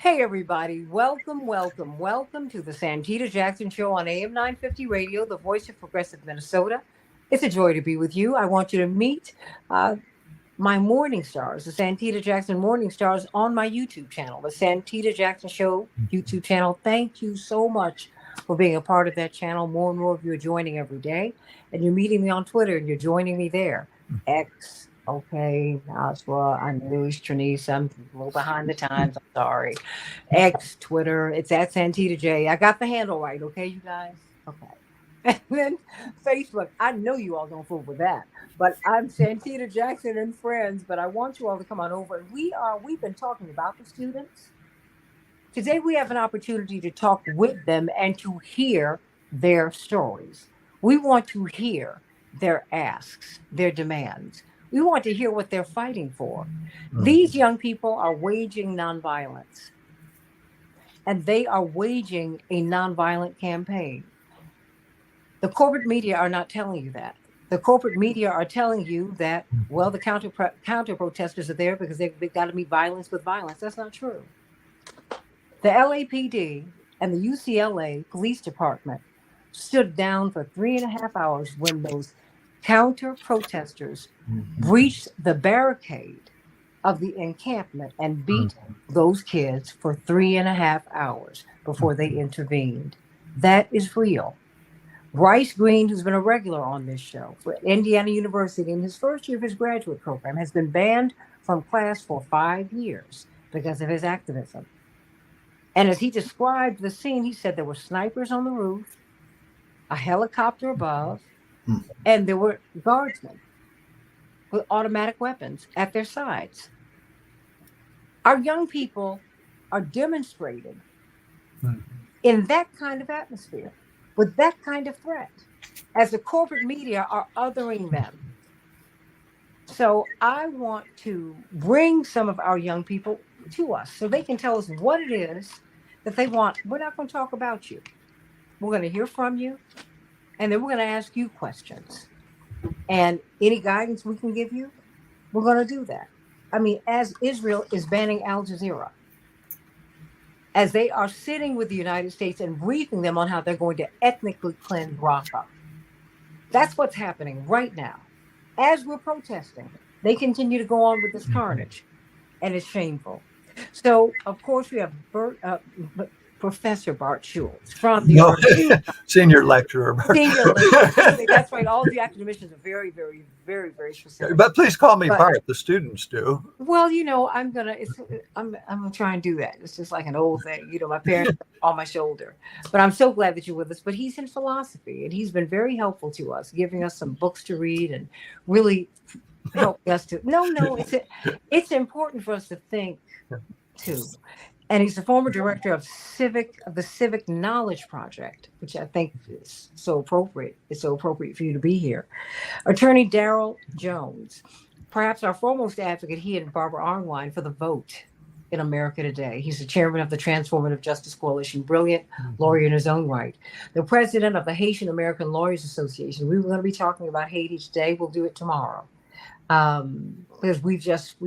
Hey, everybody. Welcome, welcome, welcome to the Santita Jackson Show on AM 950 Radio, the voice of progressive Minnesota. It's a joy to be with you. I want you to meet uh, my morning stars, the Santita Jackson Morning Stars, on my YouTube channel, the Santita Jackson Show YouTube channel. Thank you so much for being a part of that channel. More and more of you are joining every day, and you're meeting me on Twitter, and you're joining me there. X. Okay, Naswa, I'm Louis Trinice. I'm a little behind the times. I'm sorry. X, Twitter, it's at Santita J. I got the handle right, okay, you guys? Okay. And then Facebook, I know you all don't fool with that, but I'm Santita Jackson and friends. But I want you all to come on over. And we've been talking about the students. Today we have an opportunity to talk with them and to hear their stories. We want to hear their asks, their demands. We want to hear what they're fighting for. These young people are waging nonviolence, and they are waging a nonviolent campaign. The corporate media are not telling you that. The corporate media are telling you that, well, the counter protesters are there because they've got to meet violence with violence. That's not true. The LAPD and the UCLA Police Department stood down for 3.5 hours when those counter protesters breached the barricade of the encampment and beat those kids for 3.5 hours before they intervened. That is real. Bryce Green, who's been a regular on this show for Indiana University in his first year of his graduate program, has been banned from class for 5 years because of his activism. And as he described the scene, he said there were snipers on the roof, a helicopter above, and there were guardsmen with automatic weapons at their sides. Our young people are demonstrating in that kind of atmosphere with that kind of threat as the corporate media are othering them. So I want to bring some of our young people to us so they can tell us what it is that they want. We're not going to talk about you. We're going to hear from you, and then we're going to ask you questions. And any guidance we can give you, we're going to do that. I mean, as Israel is banning Al Jazeera, as they are sitting with the United States and briefing them on how they're going to ethnically cleanse Rafah. That's what's happening right now. As we're protesting, they continue to go on with this carnage, and it's shameful. So, of course, we have Professor Bart Schultz from the No, RT. senior lecturer. Senior lecturer. That's right. All the academicians are very, very, very, very specific. But please call me But Bart. The students do. well, I'm gonna try and do that. It's just like an old thing. My parents are on my shoulder. But I'm so glad that you're with us. But he's in philosophy, and he's been very helpful to us, giving us some books to read and really helping us to. No, it's important for us to think too. And he's the former director of the Civic Knowledge Project, which I think is so appropriate. It's so appropriate for you to be here. Attorney Darrell Jones, perhaps our foremost advocate, he and Barbara Arnwine, for the vote in America today. He's the chairman of the Transformative Justice Coalition, brilliant lawyer in his own right. The president of the Haitian American Lawyers Association. We were going to be talking about Haiti today. We'll do it tomorrow. Because we just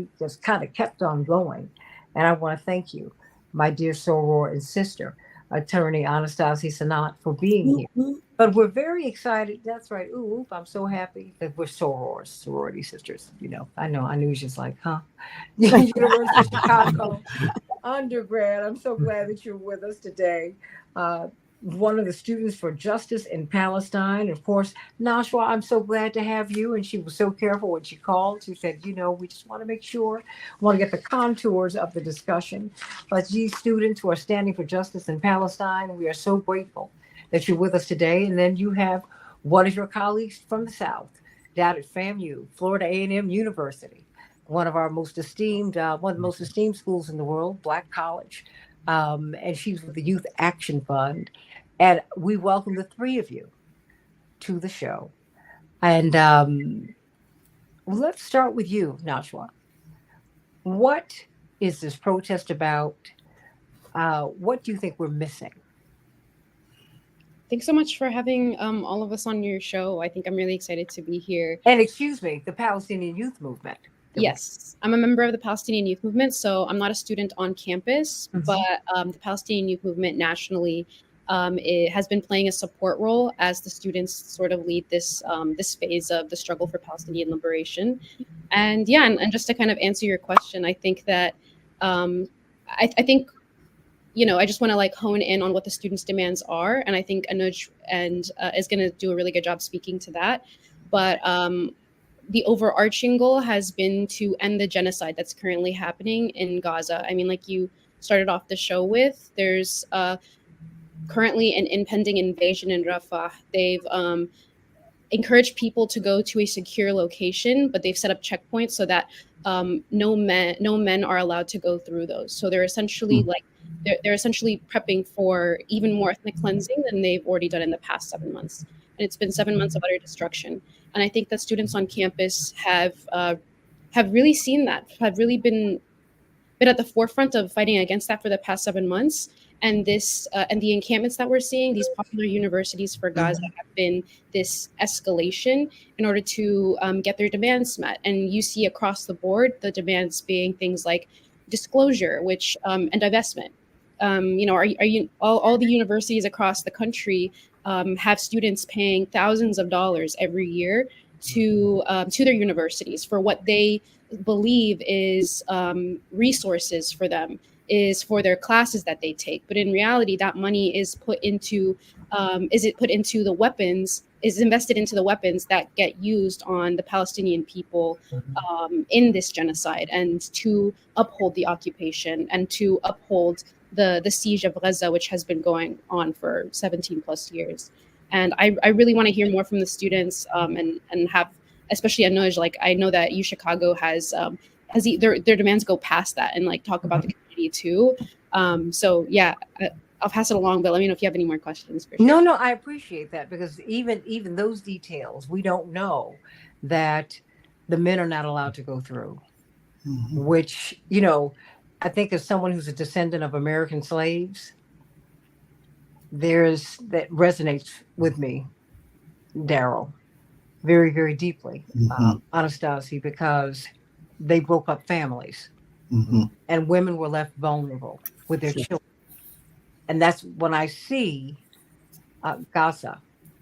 kind of kept on going. And I want to thank you, my dear soror and sister, attorney Anastasia Sanat, for being here. But we're very excited. That's right. Ooh, I'm so happy that we're sorors, sorority sisters. I knew it's just like, huh? University of Chicago undergrad. I'm so glad that you're with us today. One of the students for justice in Palestine. Of course, Nashwa, I'm so glad to have you. And she was so careful when she called. She said, we just want to make sure, want to get the contours of the discussion. But these students who are standing for justice in Palestine, we are so grateful that you're with us today. And then you have one of your colleagues from the South, down at FAMU, Florida A&M University, one of the most esteemed schools in the world, Black college. And she's with the Youth Action Fund. And we welcome the three of you to the show. And let's start with you, Nashwa. What is this protest about? What do you think we're missing? Thanks so much for having all of us on your show. I think I'm really excited to be here. And excuse me, the Palestinian Youth Movement. Yes, I'm a member of the Palestinian Youth Movement, so I'm not a student on campus, Mhm. but the Palestinian Youth Movement nationally it has been playing a support role as the students sort of lead this phase of the struggle for Palestinian liberation. And yeah, and just to kind of answer your question, I think that um, I think I just want to like hone in on what the students' demands are, and I think Anuj and is going to do a really good job speaking to that. But the overarching goal has been to end the genocide that's currently happening in Gaza. I mean, like you started off the show with, there's currently an impending invasion in Rafah. They've encourage people to go to a secure location, but they've set up checkpoints so that no men are allowed to go through those. So they're essentially they're essentially prepping for even more ethnic cleansing than they've already done in the past 7 months. And it's been 7 months of utter destruction. And I think that students on campus have really seen that, have really been at the forefront of fighting against that for the past 7 months. And this and the encampments that we're seeing, these popular universities for Gaza, have been this escalation in order to get their demands met. And you see across the board the demands being things like disclosure, which and divestment. Are you all the universities across the country have students paying thousands of dollars every year to their universities for what they believe is resources for them, is for their classes that they take, but in reality that money is put into the weapons, is invested into the weapons that get used on the Palestinian people in this genocide, and to uphold the occupation and to uphold the siege of Gaza, which has been going on for 17 plus years. And I really want to hear more from the students, and have, especially Anuj, like I know that U Chicago their demands go past that and like talk about the community too. So yeah, I'll pass it along, but let me know if you have any more questions for sure. No, I appreciate that, because even those details, we don't know that the men are not allowed to go through, which, I think as someone who's a descendant of American slaves, that resonates with me, Daryl, very, very deeply, Anastasia, because they broke up families and women were left vulnerable with their children. And that's when I see Gaza,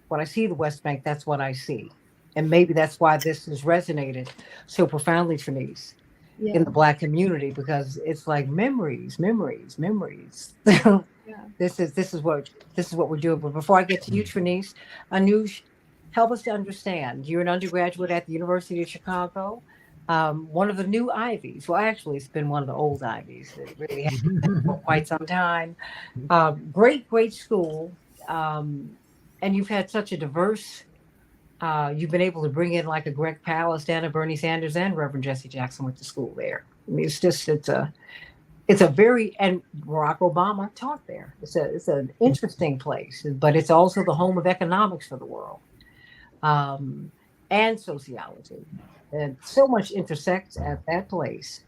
when I see the West Bank, that's what I see. And maybe that's why this has resonated so profoundly, Trinice, in the Black community, because it's like memories. Yeah. This is what we're doing. But before I get to you, Trinice, Anuj, help us to understand. You're an undergraduate at the University of Chicago, one of the new Ivies. Well, actually, it's been one of the old Ivies. It really has been for quite some time. Great school, and you've had such a diverse. You've been able to bring in like a Greg Palast and a Bernie Sanders and Reverend Jesse Jackson went to school there. I mean, it's a very, and Barack Obama taught there. It's an interesting place, but it's also the home of economics for the world, and sociology, and so much intersects at that place.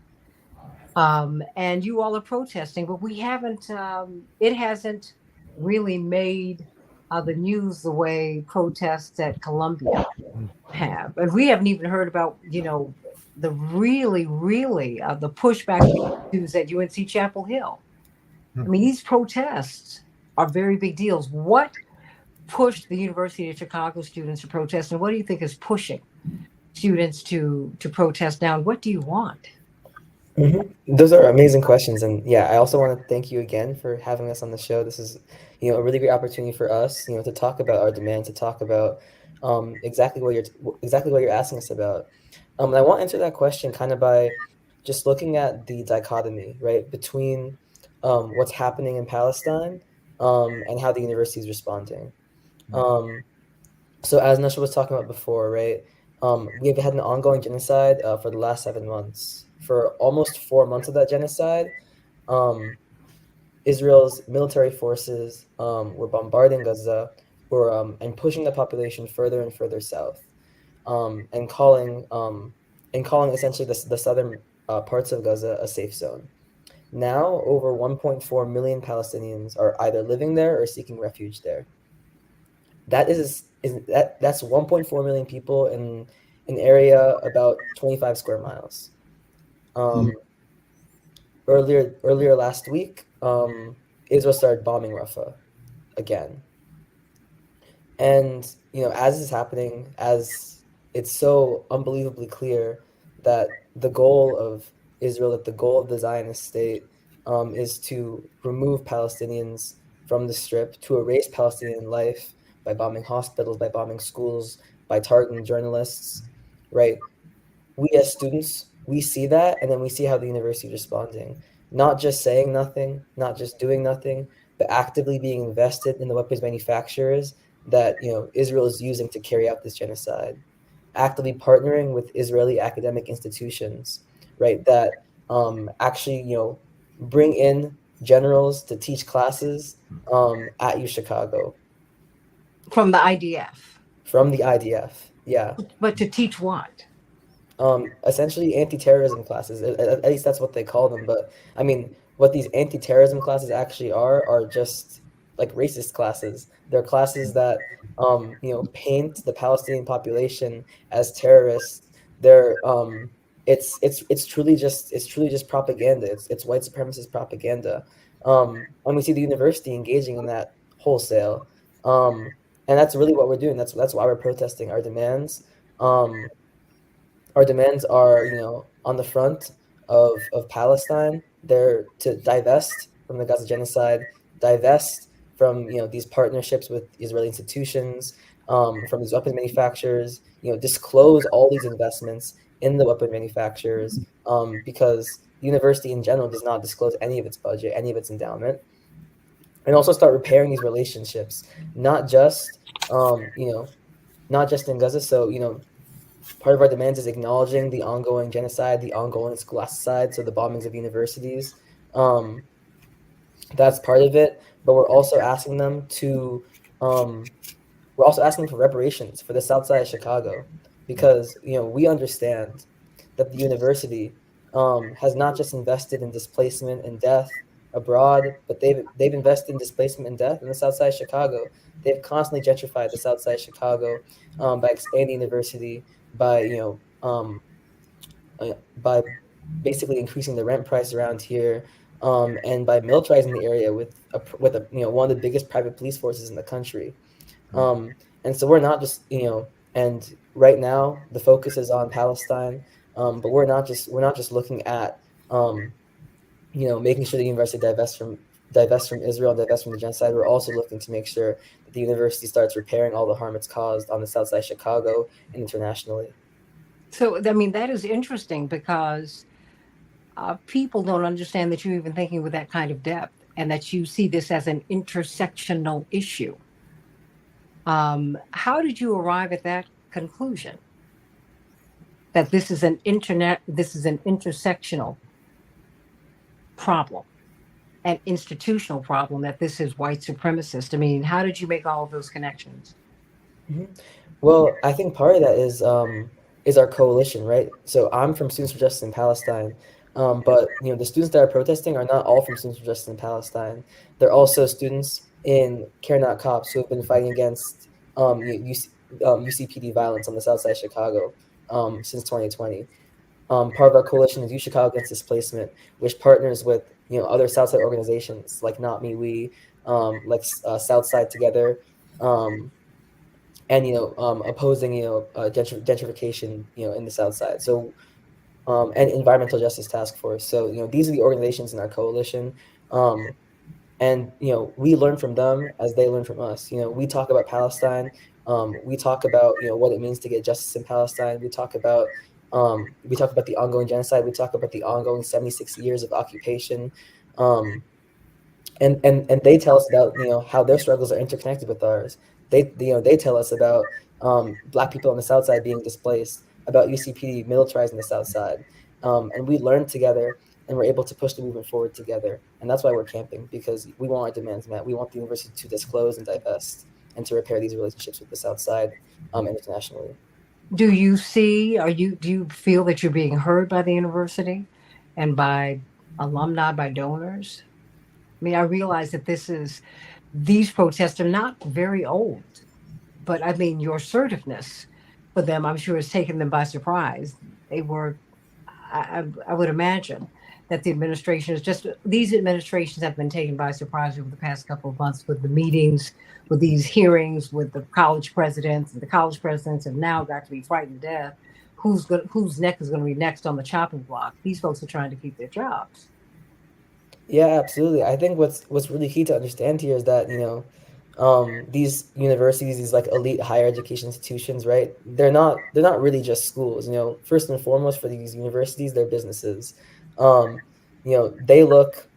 And you all are protesting, but we haven't. It hasn't really made the news the way protests at Columbia have, and we haven't even heard about the really the pushback issues at UNC Chapel Hill. I mean, these protests are very big deals. What pushed the University of Chicago students to protest, and what do you think is pushing students to protest now? What do you want? Those are amazing questions, and yeah, I also want to thank you again for having us on the show. This is, a really great opportunity for us, to talk about our demands, to talk about exactly what you're asking us about. And I want to answer that question kind of by just looking at the dichotomy, right, between what's happening in Palestine and how the university is responding. So as Nasha was talking about before, right, we have had an ongoing genocide for the last 7 months. For almost 4 months of that genocide, Israel's military forces were bombarding Gaza, and pushing the population further and further south, and calling essentially the southern parts of Gaza a safe zone. Now, over 1.4 million Palestinians are either living there or seeking refuge there. That's 1.4 million people in an area about 25 square miles. um, earlier last week, Israel started bombing Rafah again. And as this is happening, as it's so unbelievably clear that the goal of Israel, that the goal of the Zionist state, is to remove Palestinians from the strip, to erase Palestinian life by bombing hospitals, by bombing schools, by targeting journalists, right? We as students, we see that, and then we see how the university is responding. Not just saying nothing, not just doing nothing, but actively being invested in the weapons manufacturers that Israel is using to carry out this genocide. Actively partnering with Israeli academic institutions, right? That actually bring in generals to teach classes at U Chicago From the IDF. from the IDF. Yeah. But to teach what? Essentially anti-terrorism classes. At least that's what they call them. But I mean, what these anti-terrorism classes actually are just like racist classes. They're classes that paint the Palestinian population as terrorists. They're it's truly just propaganda. It's white supremacist propaganda. And we see the university engaging in that wholesale. And that's really what we're doing. That's why we're protesting our demands. Um, our demands are, on the front of Palestine. They're to divest from the Gaza genocide, divest from these partnerships with Israeli institutions, from these weapons manufacturers. Disclose all these investments in the weapon manufacturers, because the university in general does not disclose any of its budget, any of its endowment, and also start repairing these relationships, not just not just in Gaza. So part of our demands is acknowledging the ongoing genocide, the ongoing scholasticide, so the bombings of universities. Um, that's part of it, but we're also asking them to, we're also asking for reparations for the South Side of Chicago, because we understand that the university has not just invested in displacement and death abroad, but they've invested in displacement and death in the South Side of Chicago. They've constantly gentrified the South Side of Chicago, by expanding the university, by by basically increasing the rent price around here, and by militarizing the area with a one of the biggest private police forces in the country. And so we're not just and right now the focus is on Palestine, but we're not just looking at making sure the university divests from Israel, divests from the genocide. We're also looking to make sure that the university starts repairing all the harm it's caused on the South Side of Chicago and internationally. So, I mean, that is interesting because people don't understand that you're even thinking with that kind of depth and that you see this as an intersectional issue. How did you arrive at that conclusion that this is an intersectional problem, an institutional problem, that this is white supremacist? I mean, how did you make all of those connections? Mhm. Well, I think part of that is our coalition, right? So I'm from Students for Justice in Palestine, but the students that are protesting are not all from Students for Justice in Palestine. They're also students in Care Not Cops who have been fighting against UCPD violence on the South Side of Chicago, since 2020. Part of our coalition is U Chicago Against Displacement, which partners with other Southside organizations like Not Me We, Southside Together, um, and opposing gentrification in the South Side. So and Environmental Justice Task Force. So these are the organizations in our coalition. And we learn from them as they learn from us. We talk about Palestine. We talk about what it means to get justice in Palestine. We talk about the ongoing genocide. We talk about the ongoing 76 years of occupation. Um, and they tell us about how their struggles are interconnected with ours. They tell us about Black people on the South Side being displaced, about UCPD militarizing the South Side, and we learn together, and we're able to push the movement forward together. And that's why we're camping, because we want our demands met. We want the university to disclose and divest, and to repair these relationships with the South Side, internationally. Do you see, do you feel that you're being heard by the university and by alumni, by donors? I mean, I realize that these protests are not very old, but I mean, your assertiveness for them, I'm sure, has taken them by surprise. They were, I would imagine that the administration is just, these administrations have been taken by surprise over the past couple of months with the meetings, with these hearings, with the college presidents, and the college presidents have now got to be frightened to death. Whose neck is going to be next on the chopping block? These folks are trying to keep their jobs. Yeah, absolutely. I think what's really key to understand here is that, these universities, these like elite higher education institutions, right? They're not really just schools. First and foremost for these universities, they're businesses. Um, they look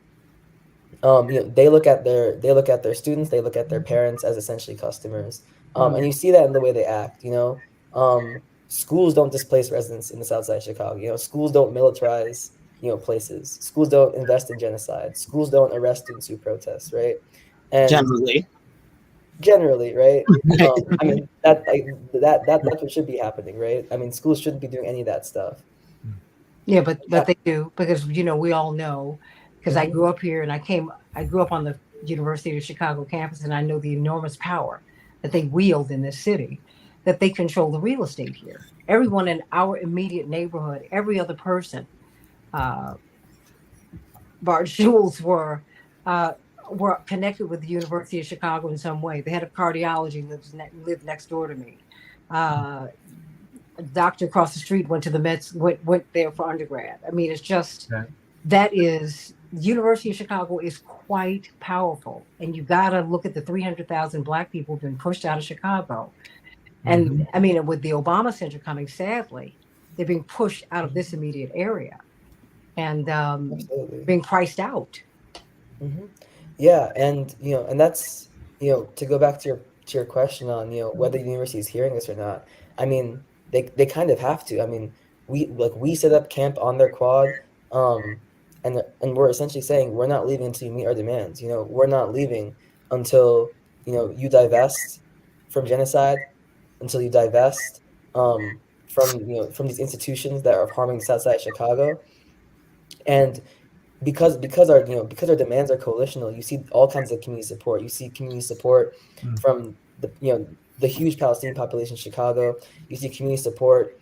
they look at their students, they look at their parents as essentially customers. And you see that in the way they act. Schools don't displace residents in the South Side of Chicago. Schools don't militarize places. Schools don't invest in genocide. Schools don't arrest students who protest, right? And generally, right? I mean that's what should be happening, right? I mean, schools shouldn't be doing any of that stuff. Yeah, but they do, because we all know, because I grew up here and I grew up on the University of Chicago campus, and I know the enormous power that they wield in this city, that they control the real estate here. Everyone in our immediate neighborhood, every other person, Bart Jules were connected with the University of Chicago in some way. The head of cardiology lived next door to me. A doctor across the street went to the Mets, went there for undergrad. I mean, it's just, that is, the University of Chicago is quite powerful. And you got to look at the 300,000 Black people who've been pushed out of Chicago. And I mean, with the Obama Center coming, sadly, they're being pushed out of this immediate area and being priced out. Yeah, and and that's to go back to your question on whether the university is hearing this or not. I mean, they kind of have to. I mean, we set up camp on their quad, and we're essentially saying we're not leaving until you meet our demands. We're not leaving until you divest from genocide, until you divest from these institutions that are harming the South Side of Chicago, and because our demands are coalitional, you see all kinds of community support. You see community support from the huge Palestinian population in Chicago. You see community support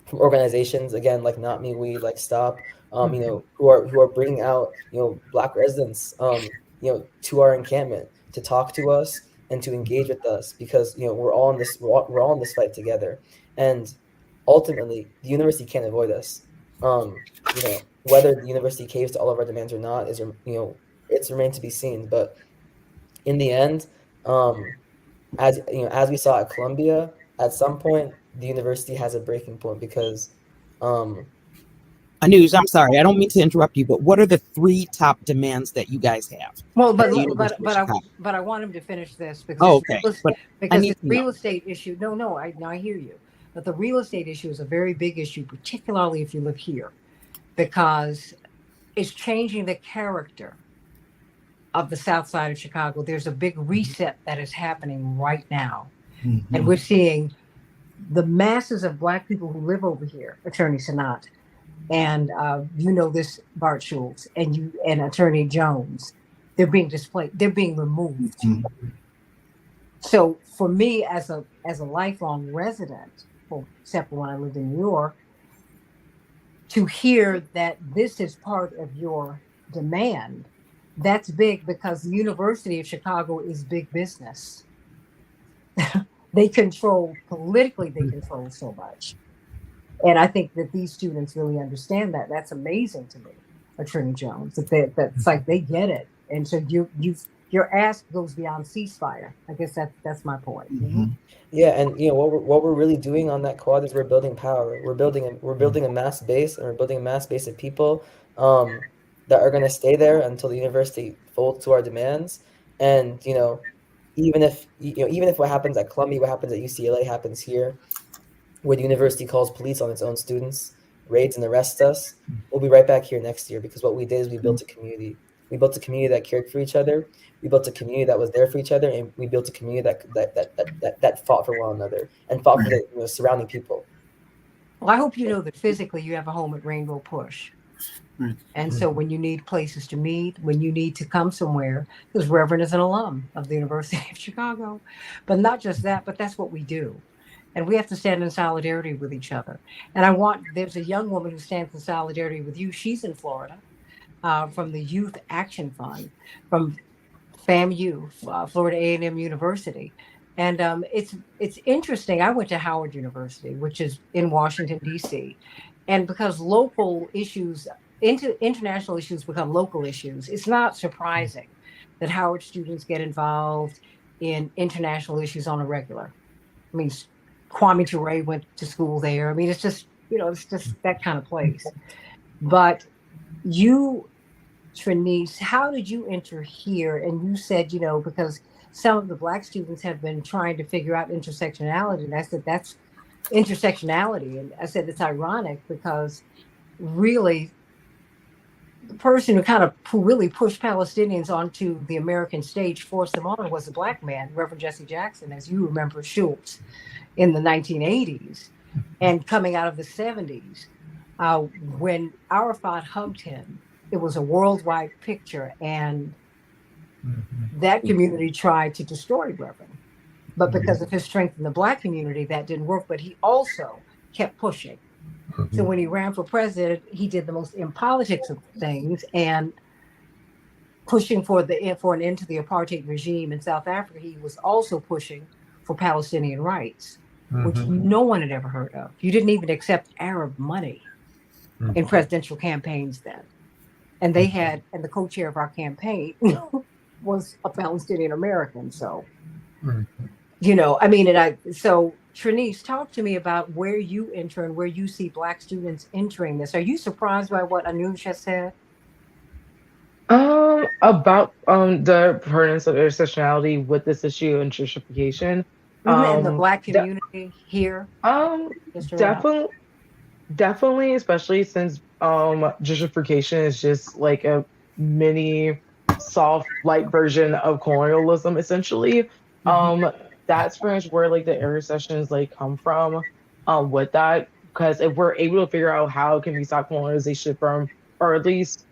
from organizations, again, like Not Me, We, like Stop, who are bringing out Black residents to our encampment to talk to us and to engage with us, because we're all in this fight together. And ultimately, the university can't avoid us. Whether the university caves to all of our demands or not is it's remained to be seen. But in the end, as we saw at Columbia, at some point the university has a breaking point, because Anuj, I'm sorry, I don't mean to interrupt you, but what are the 3 top demands that you guys have? Well, but I want him to finish this, because it's real estate issue. No, I hear you, but the real estate issue is a very big issue, particularly if you live here, because it's changing the character of the South Side of Chicago. There's a big reset that is happening right now, and we're seeing the masses of Black people who live over here, Attorney Sanat, and this, Bart Schultz, and Attorney Jones. They're being displaced. They're being removed. So for me, as a lifelong resident, except for when I lived in New York, to hear that this is part of your demand, that's big, because the University of Chicago is big business. They control so much. And I think that these students really understand that. That's amazing to me, Attorney Jones, that's like they get it. And so your ask goes beyond ceasefire. I guess that's my point. Yeah, and what we're really doing on that quad is we're building power. We're building a mass base, and we're building a mass base of people that are going to stay there until the university folds to our demands. And even if what happens at Columbia, what happens at UCLA happens here, where the university calls police on its own students, raids and arrests us, we'll be right back here next year, because what we did is we built a community. We built a community that cared for each other. We built a community that was there for each other, and we built a community that fought for one another and fought for the surrounding people. Well, I hope you know that physically you have a home at Rainbow Push. And so when you need places to meet, when you need to come somewhere, because Reverend is an alum of the University of Chicago, but not just that, but that's what we do. and we have to stand in solidarity with each other. And there's a young woman who stands in solidarity with you. She's in Florida, from the Youth Action Fund, from FAMU, Florida A&M University. And it's interesting. I went to Howard University, which is in Washington, D.C. And because local issues, international issues become local issues, it's not surprising that Howard students get involved in international issues on a regular. I mean, Kwame Ture went to school there. I mean, it's just, it's just that kind of place. But you, Trinice, how did you enter here? And you said, because some of the Black students have been trying to figure out intersectionality. And I said, that's intersectionality. And I said, it's ironic because really the person who really pushed Palestinians onto the American stage, forced them on, was a Black man, Reverend Jesse Jackson, as you remember, Schultz, in the 1980s. And coming out of the 70s, when Arafat hugged him, it was a worldwide picture, and that community tried to destroy Reverend. But because of his strength in the Black community, that didn't work. But he also kept pushing. So when he ran for president, he did the most impolitics of things, and pushing for an end to the apartheid regime in South Africa. He was also pushing for Palestinian rights, which no one had ever heard of. You didn't even accept Arab money in presidential campaigns then. And and the co-chair of our campaign was a Palestinian American. So, so Trinice, talk to me about where you enter and where you see Black students entering this. Are you surprised by what Anuj has said? About the pertinence of intersectionality with this issue and gentrification. In the Black community here? Definitely, especially since gentrification is just like a mini soft light version of colonialism, essentially. That's pretty much where like the intersections like come from with that. Because if we're able to figure out how can we stop colonization from, or at least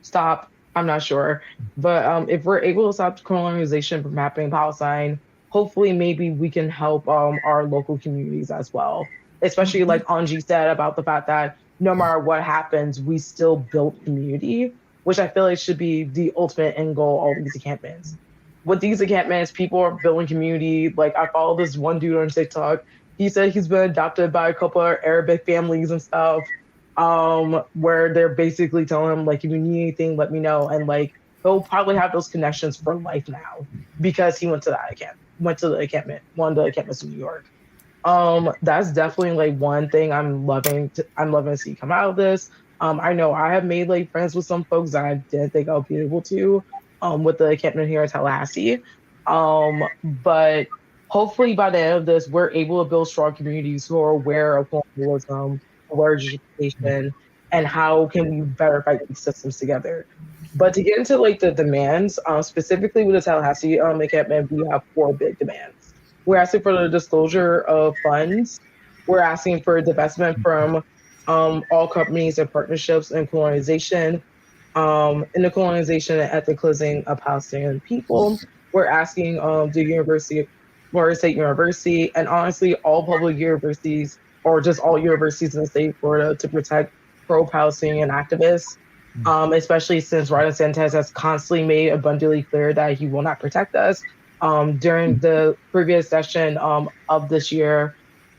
stop, I'm not sure. But if we're able to stop colonization from happening in Palestine, hopefully maybe we can help our local communities as well. Especially like Angie said about the fact that no matter what happens, we still build community, which I feel like should be the ultimate end goal of these encampments. With these encampments, people are building community. Like I follow this one dude on TikTok. He said he's been adopted by a couple of Arabic families and stuff, where they're basically telling him like, if you need anything, let me know. And like he'll probably have those connections for life now because he went to one of the encampments in New York. That's definitely like one thing I'm loving to see come out of this. I know I have made like friends with some folks that I didn't think I'll be able to, with the encampment here in Tallahassee. But hopefully by the end of this, we're able to build strong communities who are aware of colonialism, aware of education, and how can we better fight these systems together. But to get into like the demands, specifically with the Tallahassee encampment, we have 4 big demands. We're asking for the disclosure of funds. We're asking for divestment from all companies and partnerships in colonization, in the colonization and ethnic cleansing of Palestinian people. We're asking the Florida State University, and honestly all public universities, or just all universities in the state of Florida, to protect pro-Palestinian activists, especially since Ron DeSantis has constantly made abundantly clear that he will not protect us. During the previous session of this year,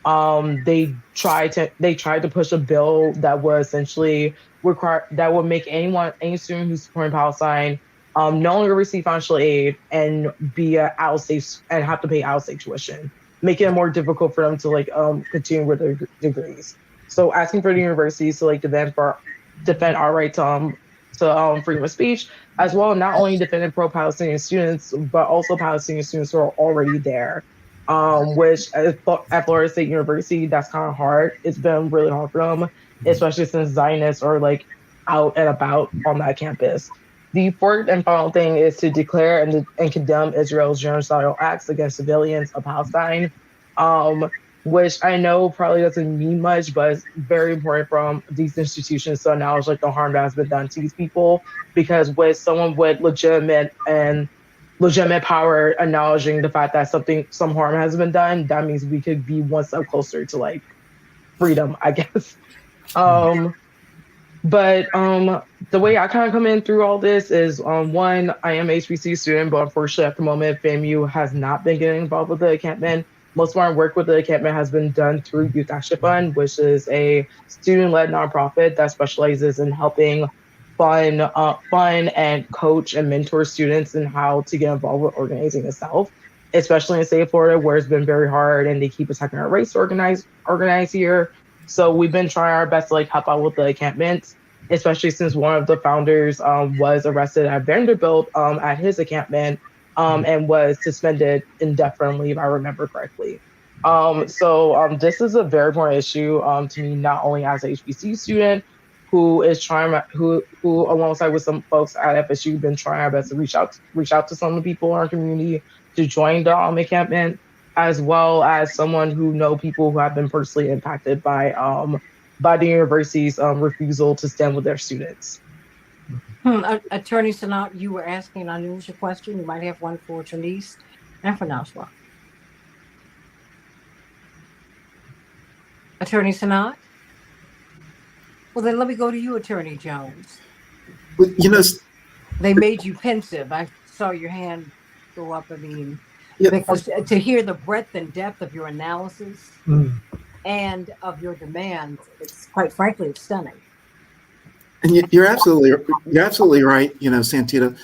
they tried to push a bill that would essentially make any student who's supporting Palestine no longer receive financial aid and be out-of-state and have to pay out-of-state tuition, making it more difficult for them to like continue with their degrees. So asking for the universities to like defend our right to freedom of speech, as well, not only defending pro-Palestinian students, but also Palestinian students who are already there, which at Florida State University, that's kind of hard. It's been really hard for them, especially since Zionists are like out and about on that campus. The fourth and final thing is to declare and condemn Israel's genocidal acts against civilians of Palestine, which I know probably doesn't mean much, but it's very important from these institutions to acknowledge like the harm that has been done to these people. Because with someone with legitimate and legitimate power acknowledging the fact that some harm has been done, that means we could be one step closer to like freedom, I guess. Um, but the way I kind of come in through all this is one, I am HBC student, but unfortunately at the moment, FAMU has not been getting involved with the encampment. Most of our work with the encampment has been done through Youth Action Fund, which is a student-led nonprofit that specializes in helping fund and coach and mentor students in how to get involved with organizing itself, especially in state of Florida, where it's been very hard and they keep attacking our race to organize here. So we've been trying our best to like help out with the encampments, especially since one of the founders was arrested at Vanderbilt at his encampment and was suspended indefinitely, if I remember correctly. So this is a very important issue to me, not only as a HBC student who is who alongside with some folks at FSU been trying our best to reach out to some of the people in our community to join the encampment, as well as someone who know people who have been personally impacted by the university's refusal to stand with their students. Attorney Sanat, you were asking an unusual question. You might have one for Trinice and for Najwa. Attorney Sanat? Well, then let me go to you, Attorney Jones. Well, They made you pensive. I saw your hand go up. I mean, yeah. because to hear the breadth and depth of your analysis and of your demands, it's quite frankly, it's stunning. And you're absolutely right, Santita.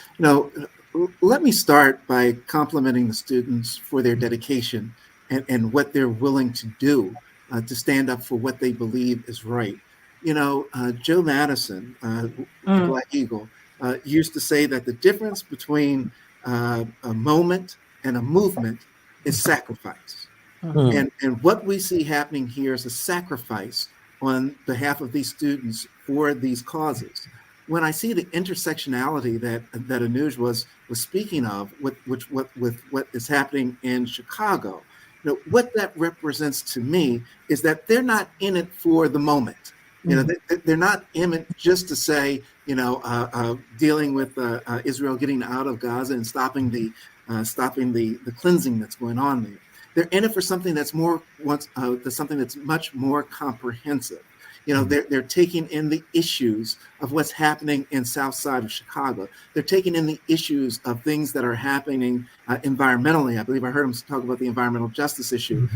Let me start by complimenting the students for their dedication and what they're willing to do to stand up for what they believe is right. Joe Madison, the Black Eagle, used to say that the difference between a moment and a movement is sacrifice. And what we see happening here is a sacrifice on behalf of these students for these causes. When I see the intersectionality that Anuj was speaking of, with what is happening in Chicago, what that represents to me is that they're not in it for the moment. They're not in it just to say, dealing with Israel getting out of Gaza and stopping the cleansing that's going on there. They're in it for something that's something that's much more comprehensive. They're taking in the issues of what's happening in South Side of Chicago. They're taking in the issues of things that are happening environmentally. I believe I heard him talk about the environmental justice issue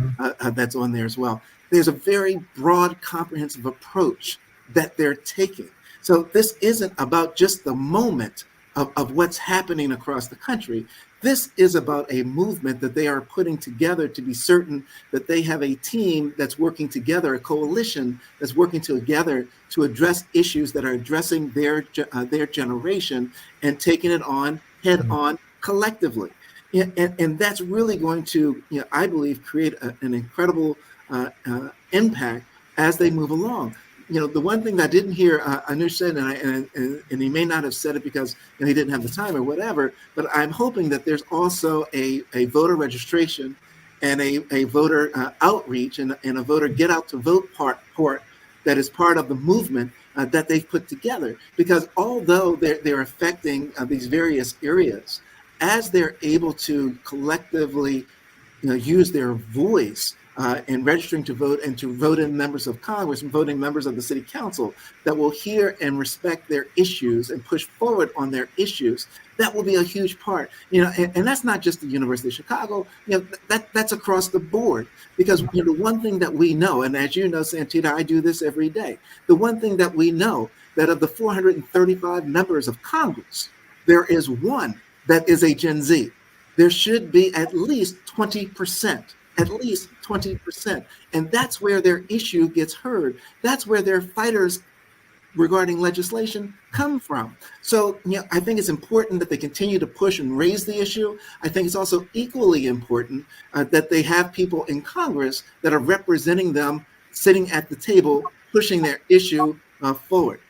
that's on there as well. There's a very broad, comprehensive approach that they're taking. So this isn't about just the moment of what's happening across the country. This is about a movement that they are putting together to be certain that they have a team that's working together, a coalition that's working together to address issues that are addressing their generation and taking it on head on collectively. And that's really going to, I believe, create an incredible impact as they move along. The one thing that I didn't hear Anush said, and he may not have said it because he didn't have the time or whatever, but I'm hoping that there's also a voter registration and a voter outreach and a voter get out to vote part that is part of the movement that they've put together. Because although they're affecting these various areas, as they're able to collectively use their voice in registering to vote and to vote in members of Congress and voting members of the city council that will hear and respect their issues and push forward on their issues, that will be a huge part. And that's not just the University of Chicago, that's across the board. Because the one thing that we know, and as you know, Santita, I do this every day, the one thing that we know, that of the 435 members of Congress, there is one that is a Gen Z. There should be at least 20%. At least 20%. And that's where their issue gets heard. That's where their fighters regarding legislation come from. So, I think it's important that they continue to push and raise the issue. I think it's also equally important that they have people in Congress that are representing them, sitting at the table, pushing their issue forward.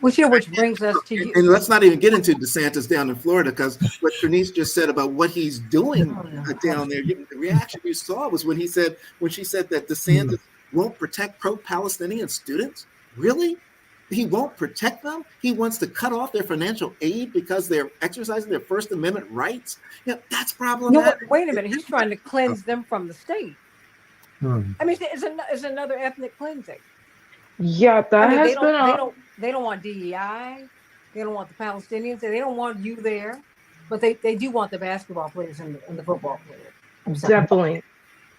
Which brings us to you. And let's not even get into DeSantis down in Florida, because what Trinice just said about what he's doing down there, the reaction you saw was when she said that DeSantis won't protect pro-Palestinian students. Really? he won't protect them. He wants to cut off their financial aid because they're exercising their First Amendment rights. That's No, problematic. wait a minute. He's trying to cleanse them from the state. Hmm. I mean, it's another ethnic cleansing. Yeah, I that mean, has been they don't want DEI. They don't want the Palestinians. They don't want you there, but they do want the basketball players and the football players. I'm sorry. definitely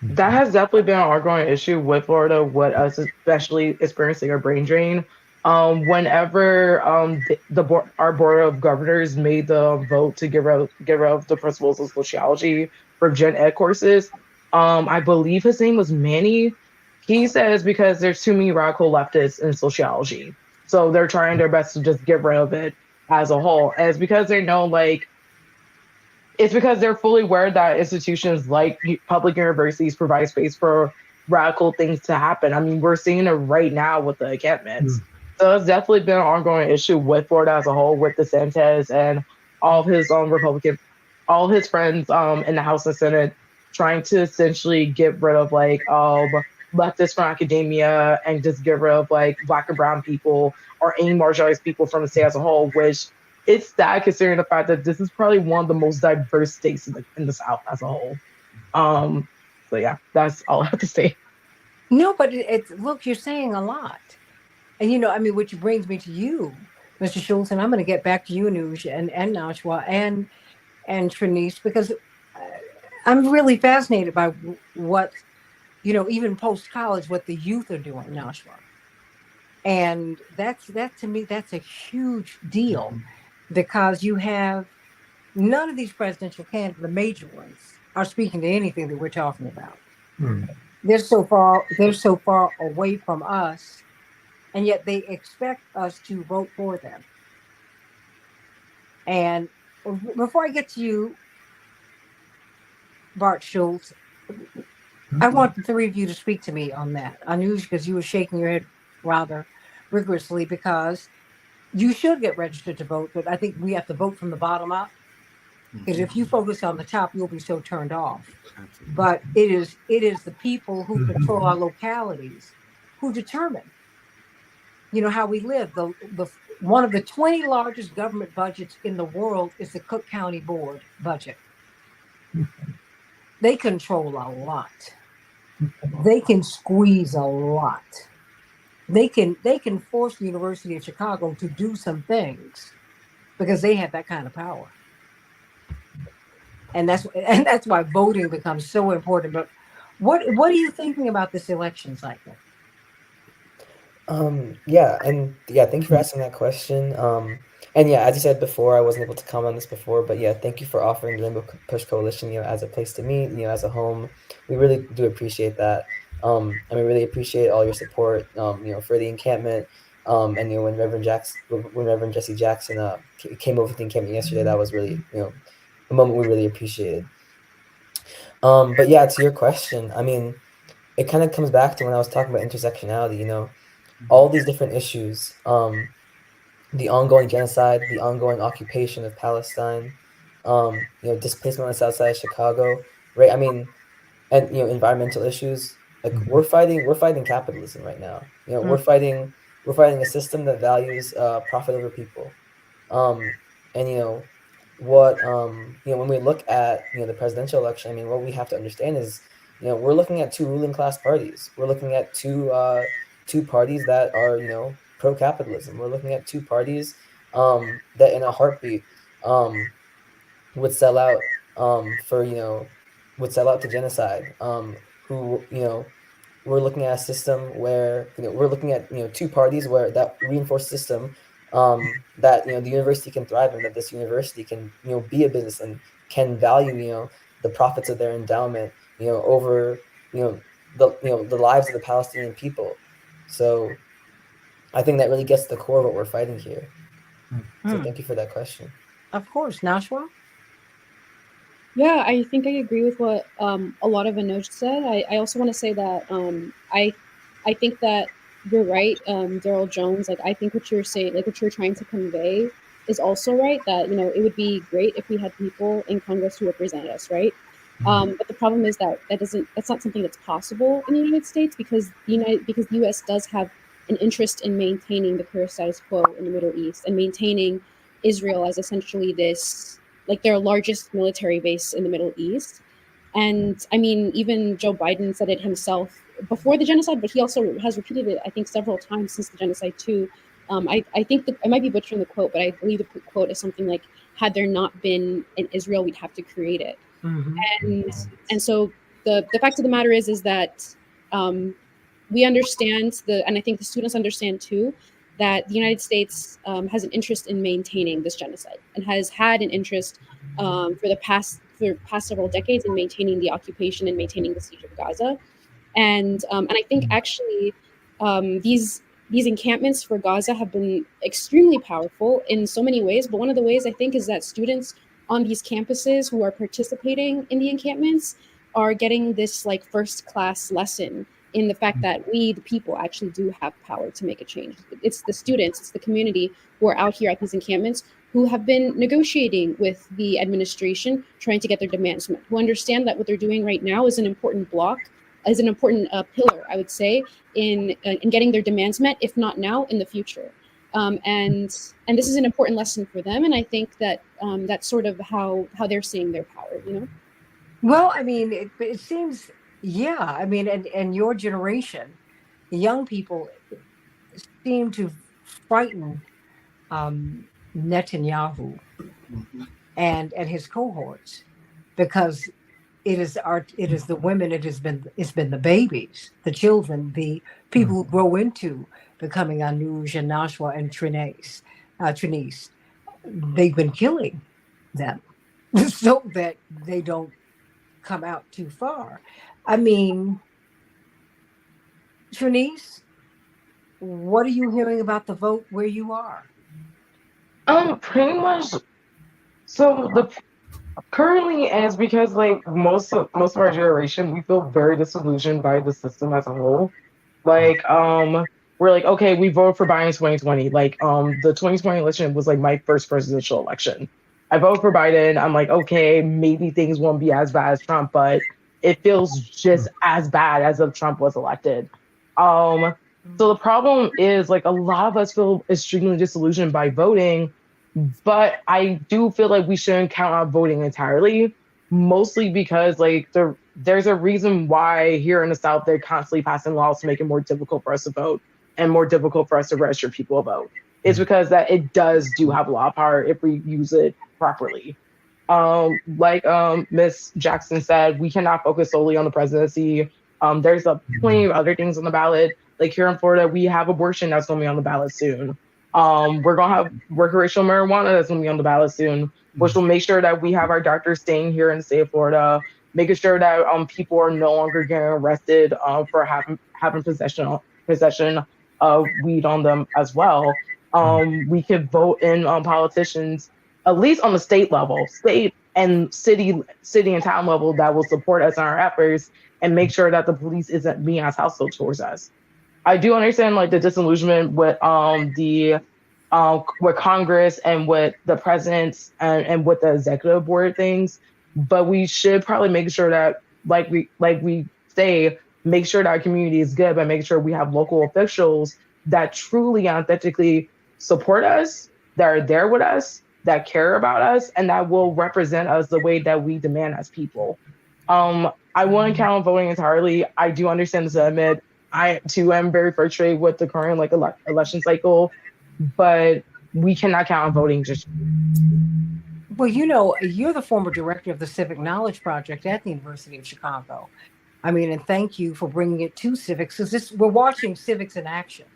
that has definitely been an ongoing issue with Florida, with us especially experiencing a brain drain. Whenever our board of governors made the vote to get rid of the principles of sociology for gen ed courses, I believe his name was Manny. He says because there's too many radical leftists in sociology, so they're trying their best to just get rid of it as a whole. And it's because they know, like, it's because they're fully aware that institutions like public universities provide space for radical things to happen. I mean, we're seeing it right now with the encampments. So it's definitely been an ongoing issue with Florida as a whole, with DeSantis and all of his all his friends in the House and Senate, trying to essentially get rid of like leftists from academia and just get rid of like Black and brown people or any marginalized people from the state as a whole, which it's sad considering the fact that this is probably one of the most diverse states in the South as a whole. So yeah, that's all I have to say. No, but it's look, you're saying a lot, and I mean, which brings me to you, Mr. Schultz, and I'm going to get back to you, Anuj, and Nashwa, and Trinice, because I'm really fascinated by what even post college, what the youth are doing, Nashwa, and that to me, that's a huge deal, because you have none of these presidential candidates, the major ones, are speaking to anything that we're talking about. Hmm. They're so far away from us, and yet they expect us to vote for them. And before I get to you, Bart Schultz, I want the three of you to speak to me on that. Anuj, because you were shaking your head rather rigorously, because you should get registered to vote, but I think we have to vote from the bottom up. Because if you focus on the top, you'll be so turned off. But it is the people who control our localities who determine, how we live. The one of the 20 largest government budgets in the world is the Cook County Board budget. They control a lot. They can squeeze a lot. They can force the University of Chicago to do some things because they have that kind of power. And that's why voting becomes so important. But what are you thinking about this election cycle? Thank you for asking that question. And yeah, as you said before, I wasn't able to comment on this before, but yeah, thank you for offering the Rainbow Push Coalition, as a place to meet, as a home. We really do appreciate that. And we really appreciate all your support, for the encampment. And when Reverend Jesse Jackson came over to the encampment yesterday, that was really, a moment we really appreciated. But yeah, to your question, I mean, it kind of comes back to when I was talking about intersectionality, all these different issues, the ongoing genocide, the ongoing occupation of Palestine, displacement on the south side of Chicago, right? I mean, and environmental issues. Like we're fighting capitalism right now. We're fighting a system that values profit over people. And when we look at the presidential election, I mean, what we have to understand is we're looking at two ruling class parties. We're looking at two parties that are pro capitalism. We're looking at two parties that in a heartbeat would sell out to genocide. Who we're looking at a system where we're looking at two parties where that reinforced system that the university can thrive in, that this university can be a business and can value the profits of their endowment over the lives of the Palestinian people. So I think that really gets to the core of what we're fighting here. So thank you for that question. Of course, Nashwa. Yeah, I think I agree with what a lot of Anuj said. I also want to say that I think that you're right, Daryl Jones. Like I think what you're saying, like what you're trying to convey, is also right. That it would be great if we had people in Congress who represent us, right? But the problem is that's not something that's possible in the United States because the U.S. does have an interest in maintaining the current status quo in the Middle East and maintaining Israel as essentially this, like their largest military base in the Middle East. And I mean, even Joe Biden said it himself before the genocide, but he also has repeated it, I think, several times since the genocide too. I think I might be butchering the quote, but I believe the quote is something like, "Had there not been an Israel, we'd have to create it." Mhm. And so the fact of the matter is that we understand and I think the students understand too, that the United States has an interest in maintaining this genocide and has had an interest for the past several decades in maintaining the occupation and maintaining the siege of Gaza. And I think actually these encampments for Gaza have been extremely powerful in so many ways. But one of the ways I think is that students on these campuses who are participating in the encampments are getting this like first class lesson in the fact that we, the people, actually do have power to make a change. It's the students, it's the community who are out here at these encampments who have been negotiating with the administration, trying to get their demands met, who understand that what they're doing right now is an important block, is an important pillar, I would say, in getting their demands met, if not now, in the future. And this is an important lesson for them. And I think that that's sort of how they're seeing their power, you know? Well, I mean, it seems, yeah. I mean, and your generation, the young people seem to frighten Netanyahu Mhm. and his cohorts because it is the women, it's been the babies, the children, the people who grow into becoming Anuj and Nashwa and Trinice. They've been killing them so that they don't come out too far. I mean, Trinice, what are you hearing about the vote where you are? Pretty much. So the currently, and it's because like most of our generation, we feel very disillusioned by the system as a whole. Like, we're like, okay, we voted for Biden in 2020. Like, the 2020 election was like my first presidential election. I voted for Biden. I'm like, okay, maybe things won't be as bad as Trump, but it feels just as bad as if Trump was elected. Um, so the problem is like a lot of us feel extremely disillusioned by voting, but I do feel like we shouldn't count out voting entirely, mostly because like there's a reason why here in the South they're constantly passing laws to make it more difficult for us to vote and more difficult for us to register people to vote. It's because that it does do have a lot of power if we use it properly. Like Miss Jackson said, we cannot focus solely on the presidency. There's a plenty of other things on the ballot. Like here in Florida, we have abortion that's going to be on the ballot soon. We're going to have recreational marijuana that's going to be on the ballot soon, which will make sure that we have our doctors staying here in the state of Florida, making sure that people are no longer getting arrested for having possession of weed on them as well. We could vote in politicians at least on the state level, state and city and town level that will support us in our efforts and make sure that the police isn't being as hostile towards us. I do understand like the disillusionment the with Congress and with the presidents and with the executive board things, but we should probably make sure that like we say, make sure that our community is good by making sure we have local officials that truly and authentically support us, that are there with us, that care about us, and that will represent us the way that we demand as people. I wouldn't count on voting entirely. I do understand the sentiment. I too am very frustrated with the current like election cycle, but we cannot count on voting just. Well, you know, you're the former director of the Civic Knowledge Project at the University of Chicago. I mean, and thank you for bringing it to civics because we're watching civics in action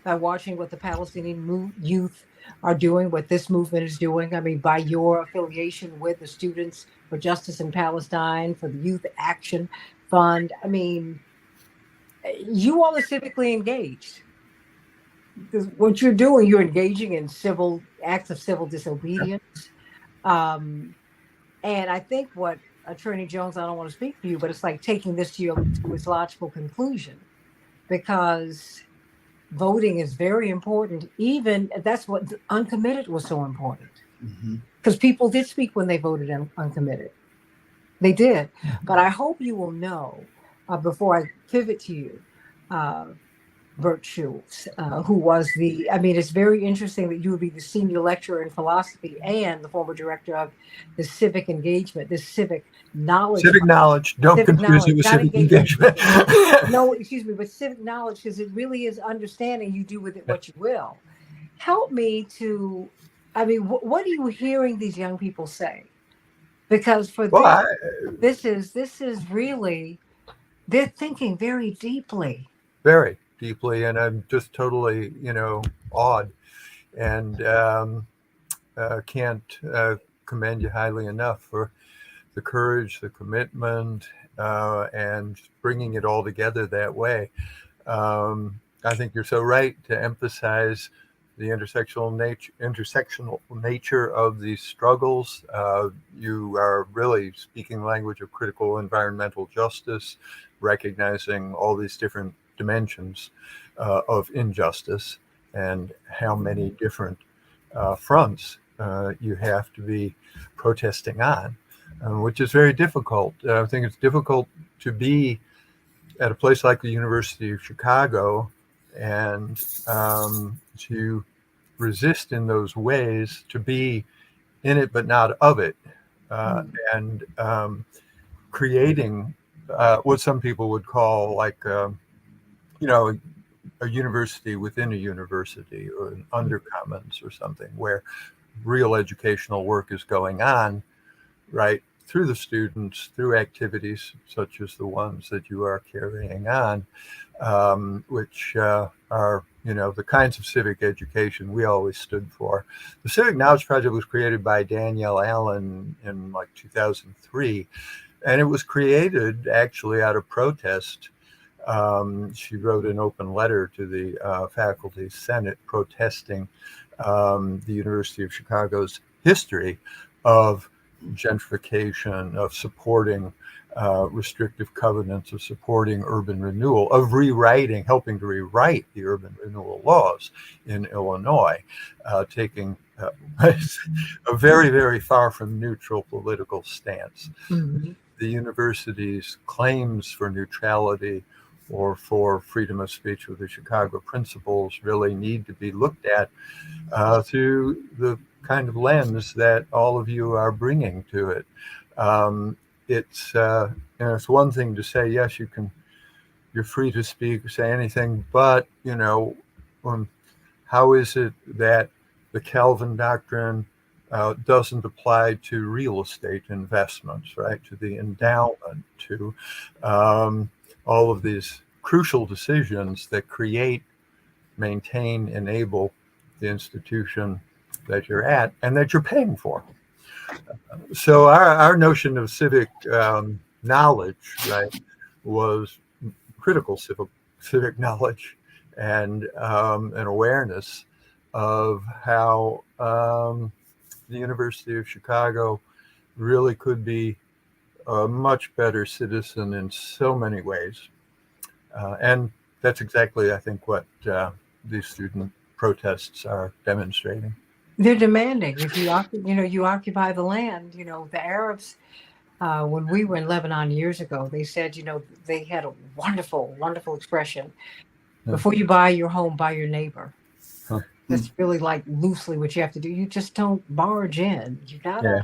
by watching what the Palestinian youth are doing, what this movement is doing. I mean, by your affiliation with the Students for Justice in Palestine, for the Youth Action Fund. I mean, you all are civically engaged. Because what you're doing, you're engaging in civil acts of civil disobedience. Um, and I think what Attorney Jones, I don't want to speak for you, but it's like taking this to its logical conclusion because voting is very important. Even that's what uncommitted was so important because people did speak when they voted uncommitted. They did. But I hope you will know before I pivot to you Bert Schultz, who was it's very interesting that you would be the senior lecturer in philosophy and the former director of the civic engagement, the civic knowledge. Civic knowledge. Don't Civic confuse knowledge, it with not civic engagement. No, excuse me, but civic knowledge, because it really is understanding. You do with it what you will. Help me to, what are you hearing these young people say? Because for Well, them, this is really, they're thinking very deeply. very deeply, and I'm just totally, awed, and can't commend you highly enough for the courage, the commitment, and bringing it all together that way. I think you're so right to emphasize the intersectional nature of these struggles. You are really speaking language of critical environmental justice, recognizing all these different dimensions of injustice and how many different fronts you have to be protesting on, which is very difficult. I think it's difficult to be at a place like the University of Chicago and to resist in those ways, to be in it but not of it, and creating what some people would call like, a university within a university, or an undercommons or something, where real educational work is going on, right, through the students, through activities such as the ones that you are carrying on, which are, the kinds of civic education we always stood for. The Civic Knowledge Project was created by Danielle Allen in like 2003, and it was created actually out of protest. She wrote an open letter to the faculty senate protesting the University of Chicago's history of gentrification, of supporting restrictive covenants, of supporting urban renewal, of helping to rewrite the urban renewal laws in Illinois, taking a very, very far from neutral political stance. Mm-hmm. The university's claims for neutrality or for freedom of speech with the Chicago principles really need to be looked at through the kind of lens that all of you are bringing to it. It's one thing to say, yes, you're free to speak or say anything, but how is it that the Calvin doctrine doesn't apply to real estate investments, right? To the endowment, to all of these crucial decisions that create, maintain, enable the institution that you're at and that you're paying for. So our notion of civic knowledge, right, was critical civic knowledge and an awareness of how the University of Chicago really could be a much better citizen in so many ways. And that's exactly, I think, what these student protests are demonstrating. They're demanding. If you occupy the land. The Arabs, when we were in Lebanon years ago, they said, they had a wonderful, wonderful expression. Before you buy your home, buy your neighbor. Huh. That's really like loosely what you have to do. You just don't barge in. You gotta,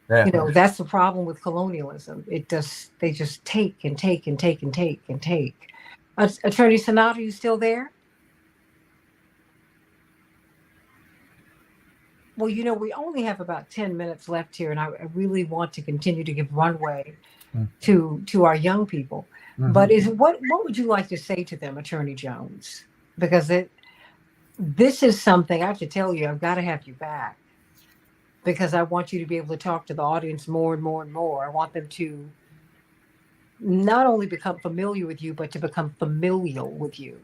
Yeah. That's the problem with colonialism. They just take and take and take and take and take. Attorney Santita, are you still there? Well, we only have about 10 minutes left here, and I really want to continue to give runway to our young people. Mm-hmm. But what would you like to say to them, Attorney Jones? Because this is something I have to tell you, I've got to have you back, because I want you to be able to talk to the audience more and more and more. I want them to not only become familiar with you, but to become familial with you.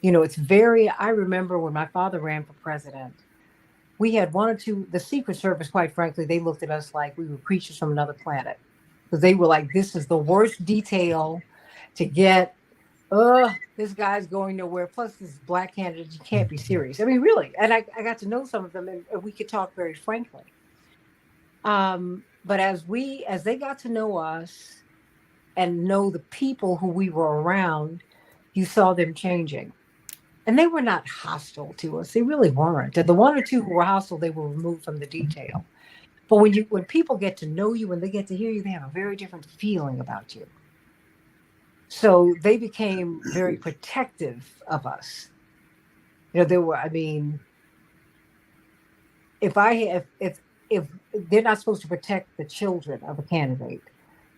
I remember when my father ran for president, we had one or two, the Secret Service, quite frankly, they looked at us like we were creatures from another planet. Because they were like, this is the worst detail to get. This guy's going nowhere. Plus, this black candidate, you can't be serious. I mean, really. And I got to know some of them, and we could talk very frankly. But as they got to know us and know the people who we were around, you saw them changing. And they were not hostile to us. They really weren't. And the one or two who were hostile, they were removed from the detail. But when people get to know you and they get to hear you, they have a very different feeling about you. So they became very protective of us. There were, I mean, if they're not supposed to protect the children of a candidate,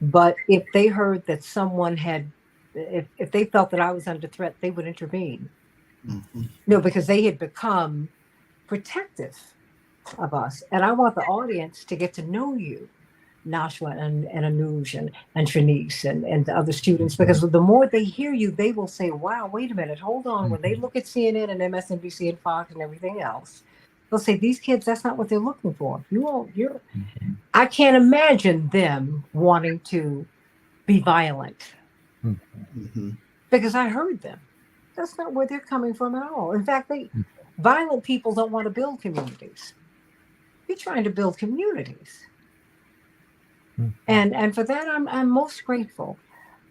but if they heard that someone had, if they felt that I was under threat, they would intervene. Because they had become protective of us. And I want the audience to get to know you, Nashua and Anuj and Trinice and the other students, because the more they hear you, they will say, wow, wait a minute, hold on. When they look at CNN and MSNBC and Fox and everything else, they'll say, these kids, that's not what they're looking for. I can't imagine them wanting to be violent because I heard them. That's not where they're coming from at all. In fact, violent people don't want to build communities. You're trying to build communities. And for that, I'm most grateful.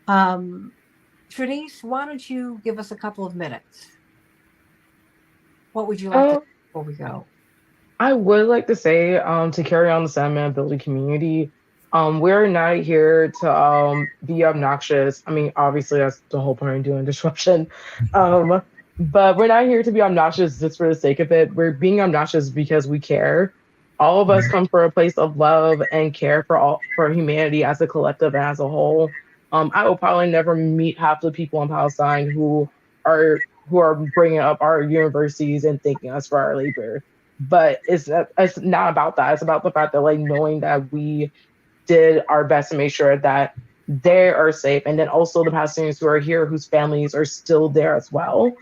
Trinice, why don't you give us a couple of minutes? What would you like to say before we go? I would like to say, to carry on the sentiment of building community, we're not here to be obnoxious. I mean, obviously that's the whole point of doing disruption. But we're not here to be obnoxious just for the sake of it. We're being obnoxious because we care. All of us come from a place of love and care for humanity as a collective and as a whole. I will probably never meet half the people in Palestine who are bringing up our universities and thanking us for our labor. But it's not about that. It's about the fact that knowing that we did our best to make sure that they are safe, and then also the Palestinians who are here whose families are still there as well,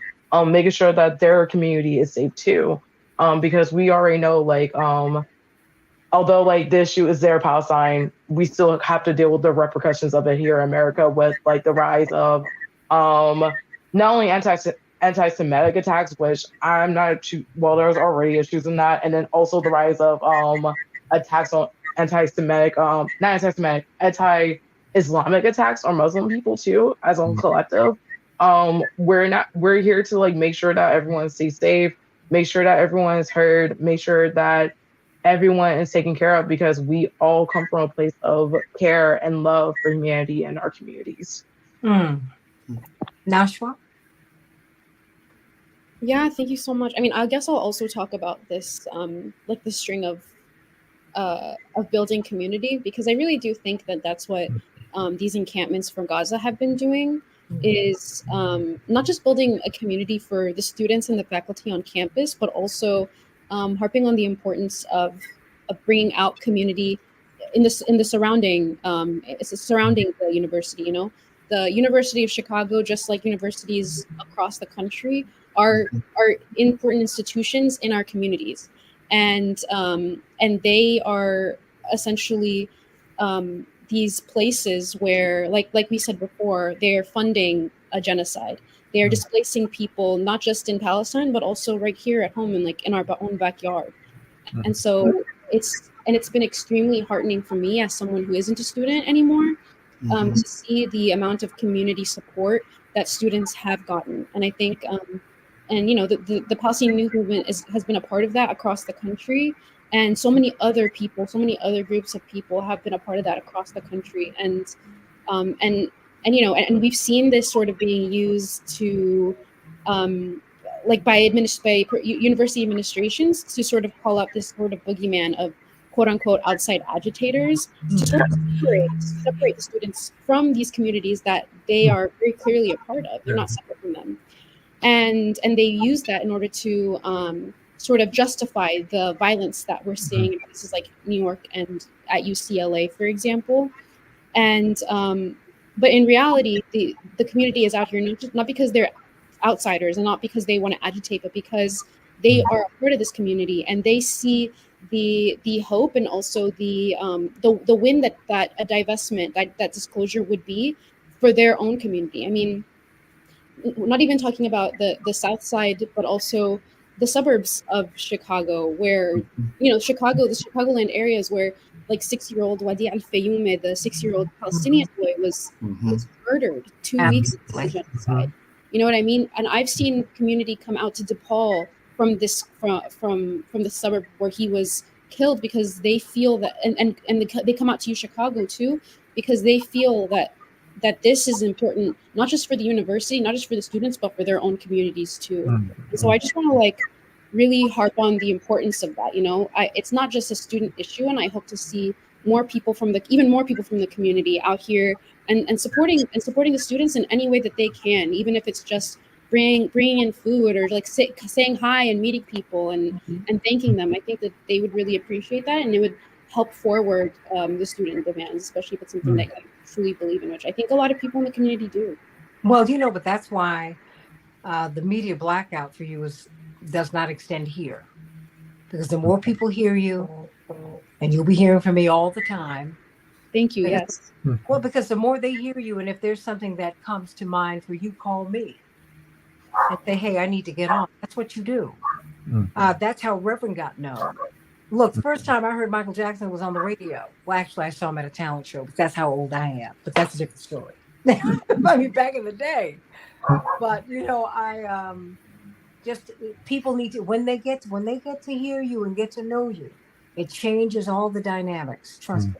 making sure that their community is safe too. Because we already know, although the issue is there in Palestine, we still have to deal with the repercussions of it here in America with the rise of not only anti-Semitic attacks, which I'm not there's already issues in that, and then also the rise of attacks on anti-Islamic attacks on Muslim people too, as a collective. We're here to make sure that everyone stays safe, make sure that everyone is heard, make sure that everyone is taken care of, because we all come from a place of care and love for humanity and our communities. Nashua? Yeah, thank you so much. I mean, I guess I'll also talk about this, the string of building community, because I really do think that that's what these encampments for Gaza have been doing, is not just building a community for the students and the faculty on campus, but also harping on the importance of bringing out community in the surrounding the university. The University of Chicago, just like universities across the country, are important institutions in our communities, and they are essentially these places where, like we said before, they're funding a genocide. They are displacing people, not just in Palestine, but also right here at home and in our own backyard. And so it's been extremely heartening for me as someone who isn't a student anymore, to see the amount of community support that students have gotten. And I think, the Palestinian movement has been a part of that across the country. And so many other people, so many other groups of people have been a part of that across the country. And we've seen this sort of being used to, by university administrations to sort of call out this sort of boogeyman of quote unquote outside agitators to sort of separate the students from these communities that they are very clearly a part of. They're not separate from them. And they use that in order to sort of justify the violence that we're seeing in places like New York and at UCLA, for example. And but in reality, the community is out here not because they're outsiders and not because they want to agitate, but because they are a part of this community and they see the hope and also the win that a divestment, that disclosure would be for their own community. I mean, not even talking about the South Side, but also the suburbs of Chicago, where the Chicagoland areas where 6-year-old Wadi Al-Fayoum, the 6-year-old Palestinian boy, was murdered 2 weeks into the genocide. You know what I mean? And I've seen community come out to DePaul from this from the suburb where he was killed because they feel that, and they come out to Chicago too because they feel that this is important, not just for the university, not just for the students, but for their own communities too. And so I just want to like really harp on the importance of that. You know, it's not just a student issue, and I hope to see even more people from the community out here and supporting the students in any way that they can, even if it's just bringing in food or like saying hi and meeting people and thanking them. I think that they would really appreciate that, and it would help forward the student demands, especially if it's something that you truly believe in, which I think a lot of people in the community do. Well, but that's why the media blackout for you does not extend here, because the more people hear you, and you'll be hearing from me all the time. Thank you. Yes. Well, because the more they hear you, and if there's something that comes to mind for you, call me and say, hey, I need to get on. That's what you do. That's how Reverend got known. Look, the first time I heard Michael Jackson was on the radio. Well, actually, I saw him at a talent show, but that's how old I am. But that's a different story. I mean, back in the day. But, I just, people need to, when they get to hear you and get to know you, it changes all the dynamics. Trust me.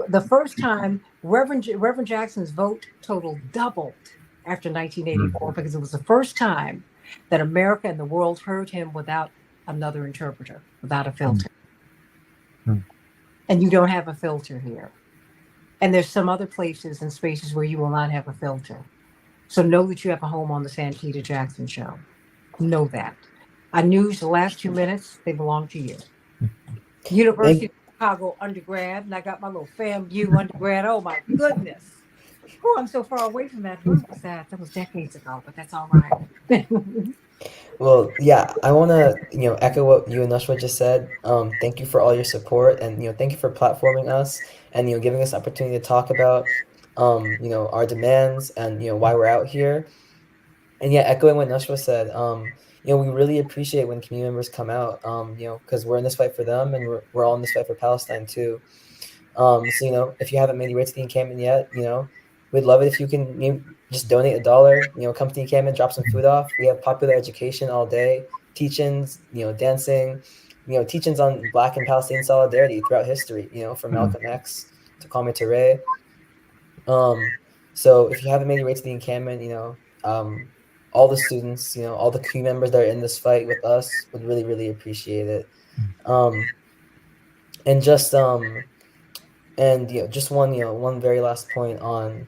The first time Reverend Jackson's vote total doubled after 1984 because it was the first time that America and the world heard him without another interpreter, without a filter. And you don't have a filter here. And there's some other places and spaces where you will not have a filter. So know that you have a home on the Santita Jackson Show. Know that. I knew the last 2 minutes, they belong to you. University of Chicago undergrad, and I got my little FAMU undergrad. Oh my goodness. Oh, I'm so far away from that. When was that? That was decades ago, but that's all right. Well, yeah, I want to, echo what you and Nashwa just said. Thank you for all your support, and, thank you for platforming us and, giving us the opportunity to talk about, our demands and, why we're out here. And yeah, echoing what Nashwa said, we really appreciate when community members come out, because we're in this fight for them, and we're all in this fight for Palestine too. So, if you haven't made your way to the encampment yet, we'd love it if you can maybe just donate $1, come to the encampment, drop some food off. We have popular education all day, teach-ins, dancing, teach-ins on Black and Palestinian solidarity throughout history, from Malcolm X to Kwame Ture. So if you haven't made your way to the encampment, all the students, all the crew members that are in this fight with us would really, really appreciate it. And just just one very last point on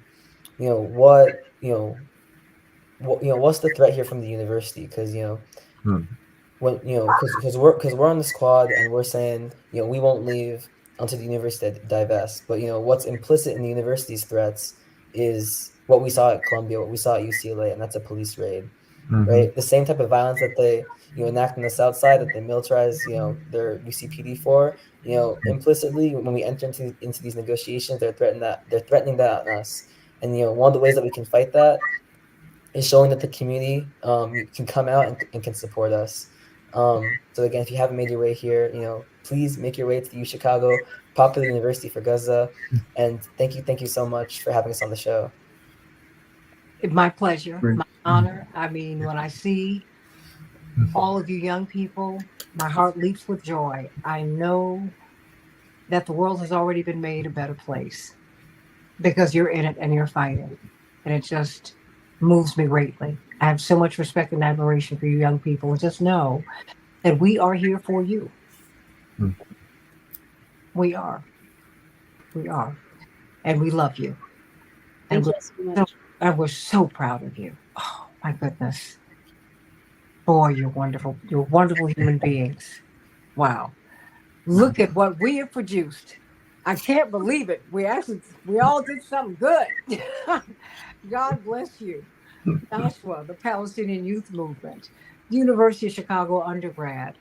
what's the threat here from the university, because when because we're on the squad and we're saying we won't leave until the university divests, but what's implicit in the university's threats is what we saw at Columbia, what we saw at UCLA, and that's a police raid. Right, the same type of violence that they enact on the South Side, that they militarize their UCPD for. Implicitly, when we enter into these negotiations, they're threatening that on us. And one of the ways that we can fight that is showing that the community can come out and can support us. So again, if you haven't made your way here, please make your way to the U Chicago Popular University for Gaza. And thank you so much for having us on the show. My pleasure, my honor. I mean, when I see all of you young people, my heart leaps with joy. I know that the world has already been made a better place because you're in it and you're fighting. And it just moves me greatly. I have so much respect and admiration for you young people. And just know that we are here for you. We are. We are. And we love you. Thank you so much. And we're so proud of you. Oh, my goodness. Boy, you're wonderful. You're wonderful human beings. Wow. Look at what we have produced. I can't believe it. We all did something good. God bless you. Joshua, the Palestinian Youth Movement, University of Chicago undergrad.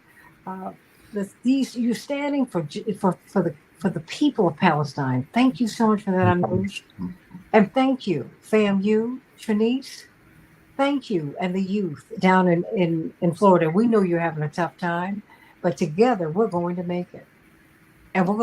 You standing for the people of Palestine. Thank you so much for that, Anuj. And thank you, FAMU, Trinice. Thank you, and the youth down in Florida. We know you're having a tough time, but together we're going to make it. And we're going